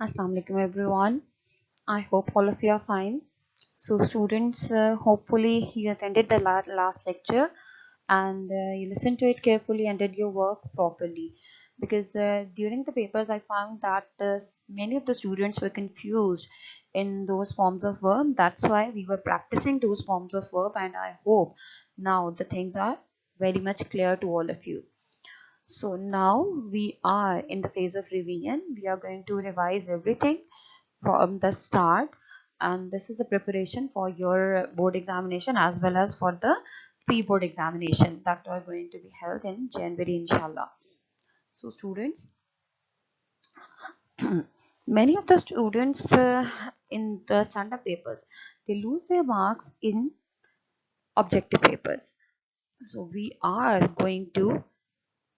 Assalamu alaikum everyone. I hope all of you are fine. So students, hopefully you attended the last lecture and you listened to it carefully and did your work properly. Because during the papers I found that many of the students were confused in those forms of verb. That's why we were practicing those forms of verb, and I hope now the things are very much clear to all of you. So now we are in the phase of revision. We are going to revise everything from the start, and this is a preparation for your board examination as well as for the pre-board examination that are going to be held in January, inshallah. So students, many of the students in the stand-up papers, they lose their marks in objective papers. So we are going to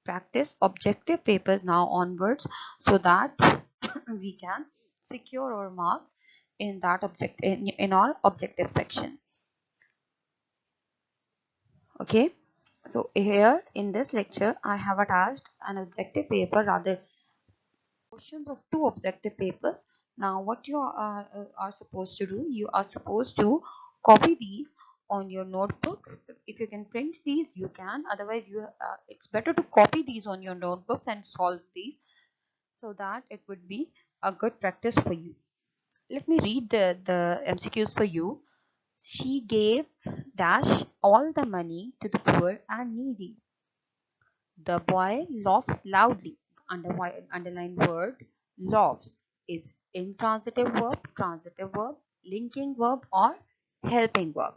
practice objective papers now onwards, so that we can secure our marks in that in our objective section. Okay, so here in this lecture I have attached an objective paper, rather portions of two objective papers. Now what you are supposed to do, you are supposed to copy these on your notebooks. If you can print these you can, otherwise it's better to copy these on your notebooks and solve these, so that it would be a good practice for you. Let me read the MCQs for you. She gave dash all the money to the poor and needy. The boy laughs loudly. Underline word laughs is intransitive verb, linking verb, or helping verb.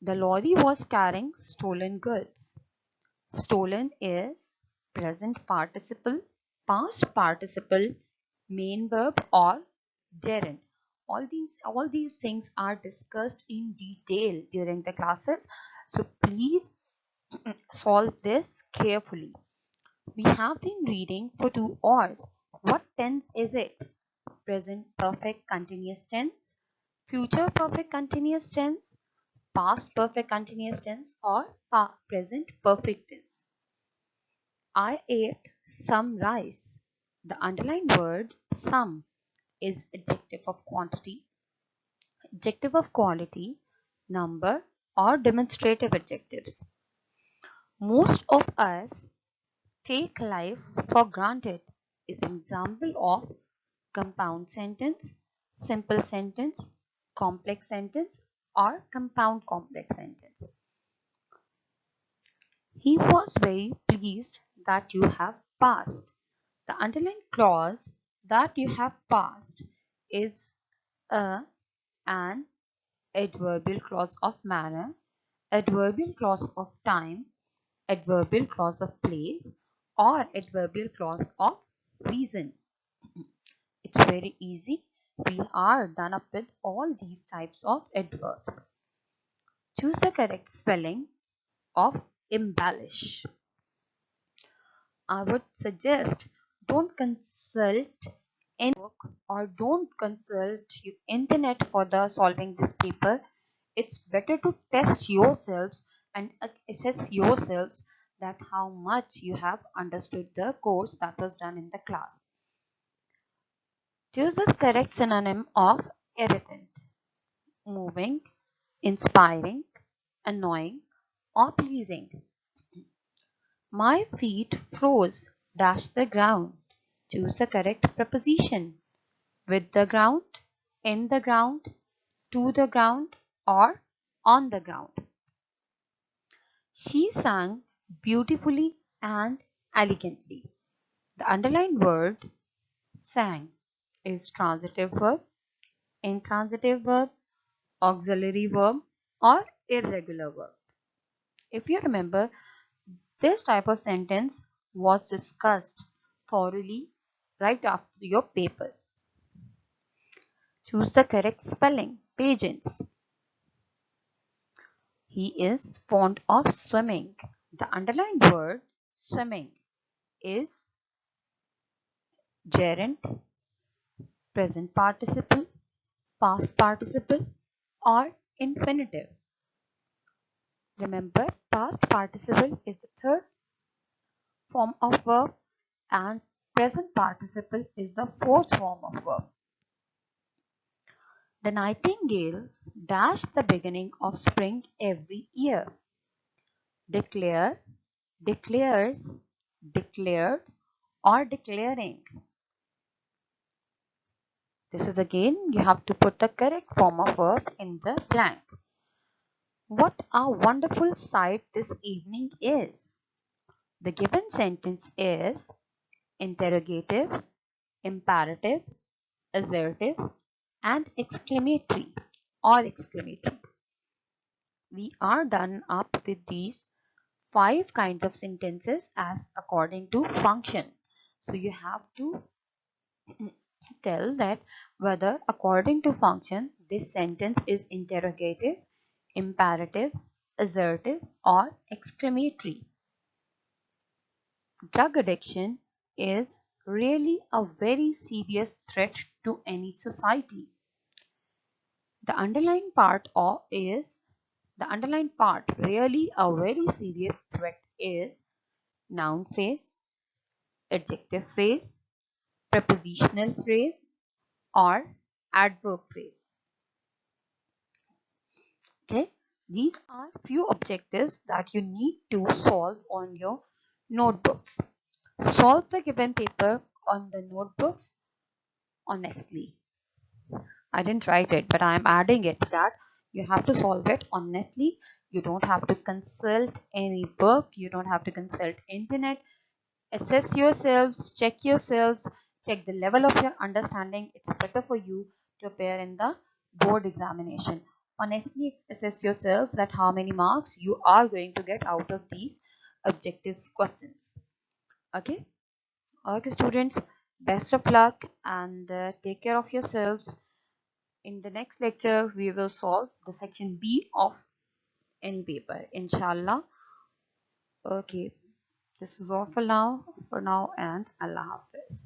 The lorry was carrying stolen goods. Stolen is present participle, past participle, main verb, or gerund. All these things are discussed in detail during the classes. So please solve this carefully. We have been reading for 2 hours. What tense is it? Present perfect continuous tense, future perfect continuous tense, past perfect continuous tense, or present perfect tense. I ate some rice. The underlined word some is adjective of quantity, adjective of quality, number, or demonstrative adjectives. Most of us take life for granted is an example of compound sentence, simple sentence, complex sentence, or compound complex sentence. He was very pleased that you have passed. The underlined clause that you have passed is an adverbial clause of manner, adverbial clause of time, adverbial clause of place, or adverbial clause of reason. It's very easy. We are done up with all these types of adverbs. Choose the correct spelling of embellish. I would suggest don't consult any book or don't consult your internet for the solving this paper. It's better to test yourselves and assess yourselves that how much you have understood the course that was done in the class. Choose the correct synonym of irritant: moving, inspiring, annoying, or pleasing. My feet froze dash the ground. Choose the correct preposition: with the ground, in the ground, to the ground, or on the ground. She sang beautifully and elegantly. The underlined word sang is transitive verb, intransitive verb, auxiliary verb, or irregular verb. If you remember, this type of sentence was discussed thoroughly right after your papers. Choose the correct spelling. Patience. He is fond of swimming. The underlined word swimming is gerund, present participle, past participle, or infinitive. Remember, past participle is the third form of verb and present participle is the fourth form of verb. The nightingale dashed the beginning of spring every year. Declare, declares, declared, or declaring. This is again, you have to put the correct form of verb in the blank. What a wonderful sight this evening is. The given sentence is interrogative, imperative, assertive, and exclamatory or exclamatory. We are done up with these 5 kinds of sentences as according to function. So you have to tell that whether according to function this sentence is interrogative, imperative, assertive, or exclamatory. Drug addiction is really a very serious threat to any society. The underlying part really a very serious threat is noun phrase, adjective phrase, prepositional phrase, or adverb phrase. Okay, these are few objectives that you need to solve on your notebooks. Solve the given paper on the notebooks honestly. I didn't write it, but I'm adding it that you have to solve it honestly. You don't have to consult any book. You don't have to consult internet. Assess yourselves, check the level of your understanding. It's better for you to appear in the board examination. Honestly assess yourselves that how many marks you are going to get out of these objective questions. Okay, students, best of luck and take care of yourselves. In the next lecture we will solve the section B of any paper, inshallah. Okay, this is all for now and Allah Hafiz.